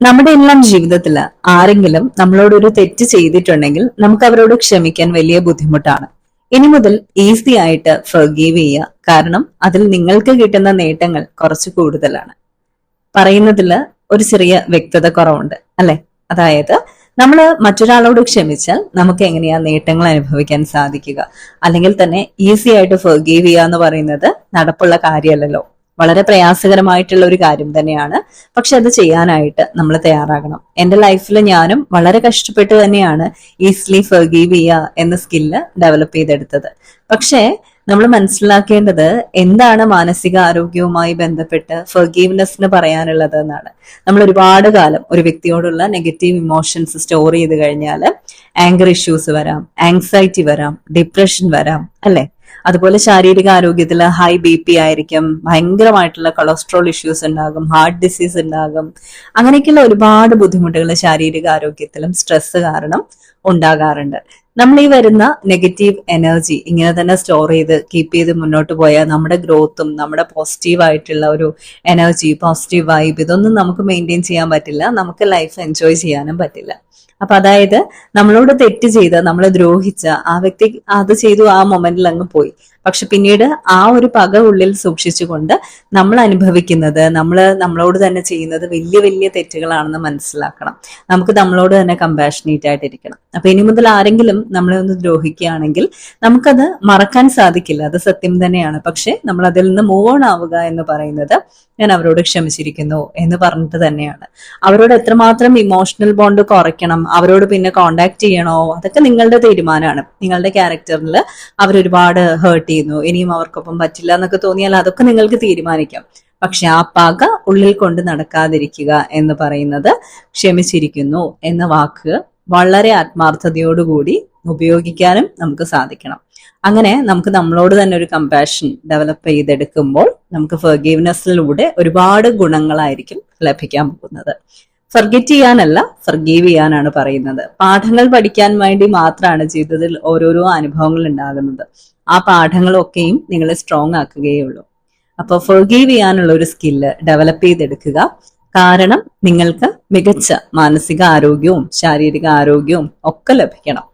നമ്മുടെ എല്ലാം ജീവിതത്തിൽ ആരെങ്കിലും നമ്മളോട് ഒരു തെറ്റ് ചെയ്തിട്ടുണ്ടെങ്കിൽ നമുക്ക് അവരോട് ക്ഷമിക്കാൻ വലിയ ബുദ്ധിമുട്ടാണ്. ഇനി മുതൽ ഈസി ആയിട്ട് ഫർഗീവ് ചെയ്യുക. കാരണം അതിൽ നിങ്ങൾക്ക് കിട്ടുന്ന നേട്ടങ്ങൾ കുറച്ച് കൂടുതലാണ്. പറയുന്നതിൽ ഒരു ചെറിയ വ്യക്തത കുറവുണ്ട് അല്ലെ? അതായത് നമ്മൾ മറ്റൊരാളോട് ക്ഷമിച്ചാൽ നമുക്ക് എങ്ങനെയാ നേട്ടങ്ങൾ അനുഭവിക്കാൻ സാധിക്കുക? അല്ലെങ്കിൽ തന്നെ ഈസി ആയിട്ട് ഫർഗീവ് ചെയ്യുക എന്ന് പറയുന്നത് നടപ്പുള്ള കാര്യമല്ലല്ലോ. വളരെ പ്രയാസകരമായിട്ടുള്ള ഒരു കാര്യം തന്നെയാണ്. പക്ഷെ അത് ചെയ്യാനായിട്ട് നമ്മൾ തയ്യാറാകണം. എന്റെ ലൈഫിൽ ഞാനും വളരെ കഷ്ടപ്പെട്ട് തന്നെയാണ് ഈസിലി ഫർഗീവ് ചെയ്യുക എന്ന സ്കില്ല് ഡെവലപ്പ് ചെയ്തെടുത്തത്. പക്ഷേ നമ്മൾ മനസ്സിലാക്കേണ്ടത് എന്താണ് മാനസിക ആരോഗ്യവുമായി ബന്ധപ്പെട്ട് ഫർഗീവ്നെസ്സിന് പറയാനുള്ളത് എന്നാണ്. നമ്മൾ ഒരുപാട് കാലം ഒരു വ്യക്തിയോടുള്ള നെഗറ്റീവ് ഇമോഷൻസ് സ്റ്റോർ ചെയ്ത് കഴിഞ്ഞാൽ ആങ്കർ ഇഷ്യൂസ് വരാം, ആങ്സൈറ്റി വരാം, ഡിപ്രഷൻ വരാം അല്ലെ? അതുപോലെ ശാരീരിക ആരോഗ്യത്തിൽ ഹൈ BP ആയിരിക്കും, ഭയങ്കരമായിട്ടുള്ള കൊളസ്ട്രോൾ ഇഷ്യൂസ് ഉണ്ടാകും, ഹാർട്ട് ഡിസീസ് ഉണ്ടാകും. അങ്ങനെയൊക്കെയുള്ള ഒരുപാട് ബുദ്ധിമുട്ടുകൾ ശാരീരിക ആരോഗ്യത്തിലും സ്ട്രെസ് കാരണം ഉണ്ടാകാറുണ്ട്. നമ്മൾ ഈ വരുന്ന നെഗറ്റീവ് എനർജി ഇങ്ങനെ തന്നെ സ്റ്റോർ ചെയ്ത് കീപ്പ് ചെയ്ത് മുന്നോട്ട് പോയാൽ നമ്മുടെ ഗ്രോത്തും നമ്മുടെ പോസിറ്റീവ് ആയിട്ടുള്ള ഒരു എനർജി, പോസിറ്റീവ് വൈബ് ഇതൊന്നും നമുക്ക് മെയിൻറ്റെയിൻ ചെയ്യാൻ പറ്റില്ല. നമുക്ക് ലൈഫ് എൻജോയ് ചെയ്യാനും പറ്റില്ല. അപ്പൊ അതായത് നമ്മളോട് തെറ്റ് ചെയ്ത് നമ്മളെ ദ്രോഹിച്ച ആ വ്യക്തി അത് ചെയ്തു, ആ മൊമെന്റിൽ അങ്ങ് പോയി. പക്ഷെ പിന്നീട് ആ ഒരു പക ഉള്ളിൽ സൂക്ഷിച്ചുകൊണ്ട് നമ്മൾ അനുഭവിക്കുന്നത്, നമ്മളോട് തന്നെ ചെയ്യുന്നത് വലിയ വലിയ തെറ്റുകളാണെന്ന് മനസ്സിലാക്കണം. നമുക്ക് നമ്മളോട് തന്നെ കമ്പാഷനേറ്റ് ആയിട്ടിരിക്കണം. അപ്പൊ ഇനി മുതൽ ആരെങ്കിലും നമ്മളെ ഒന്ന് ദ്രോഹിക്കുകയാണെങ്കിൽ നമുക്കത് മറക്കാൻ സാധിക്കില്ല, അത് സത്യം തന്നെയാണ്. പക്ഷെ നമ്മൾ അതിൽ നിന്ന് മൂവ് ഓൺ ആവുക എന്ന് പറയുന്നത് ഞാൻ അവരോട് ക്ഷമിച്ചിരിക്കുന്നു എന്ന് പറഞ്ഞിട്ട് തന്നെയാണ്. അവരോട് എത്രമാത്രം ഇമോഷണൽ ബോണ്ട് കുറയ്ക്കണം, അവരോട് പിന്നെ കോണ്ടാക്ട് ചെയ്യണോ, അതൊക്കെ നിങ്ങളുടെ തീരുമാനമാണ്. നിങ്ങളുടെ ക്യാരക്ടറിൽ അവരൊരുപാട് ഹേർട്ട് ചെയ്യുന്നു, ഇനിയും അവർക്കൊപ്പം പറ്റില്ല എന്നൊക്കെ തോന്നിയാൽ അതൊക്കെ നിങ്ങൾക്ക് തീരുമാനിക്കാം. പക്ഷെ ആ പക ഉള്ളിൽ കൊണ്ട് നടക്കാതിരിക്കുക എന്ന് പറയുന്നത്, ക്ഷമിച്ചിരിക്കുന്നു എന്ന വാക്ക് വളരെ ആത്മാർത്ഥതയോടുകൂടി ഉപയോഗിക്കാനും നമുക്ക് സാധിക്കണം. അങ്ങനെ നമുക്ക് നമ്മളോട് തന്നെ ഒരു കമ്പാഷൻ ഡെവലപ്പ് ചെയ്തെടുക്കുമ്പോൾ നമുക്ക് ഫർഗീവ്നെസ്സിലൂടെ ഒരുപാട് ഗുണങ്ങളായിരിക്കും ലഭിക്കാൻ പോകുന്നത്. ഫർഗെറ്റ് ചെയ്യാനല്ല, ഫർഗീവ് ചെയ്യാനാണ് പറയുന്നത്. പാഠങ്ങൾ പഠിക്കാൻ വേണ്ടി മാത്രമാണ് ജീവിതത്തിൽ ഓരോരോ അനുഭവങ്ങൾ ഉണ്ടാകുന്നത്. ആ പാഠങ്ങളൊക്കെയും നിങ്ങളെ സ്ട്രോങ് ആക്കുകയുള്ളൂ. അപ്പൊ ഫർഗീവ് ചെയ്യാനുള്ള ഒരു സ്കില്ല് ഡെവലപ്പ് ചെയ്തെടുക്കുക. കാരണം നിങ്ങൾക്ക് മികച്ച മാനസിക ആരോഗ്യവും ശാരീരിക ആരോഗ്യവും ഒക്കെ ലഭിക്കണം.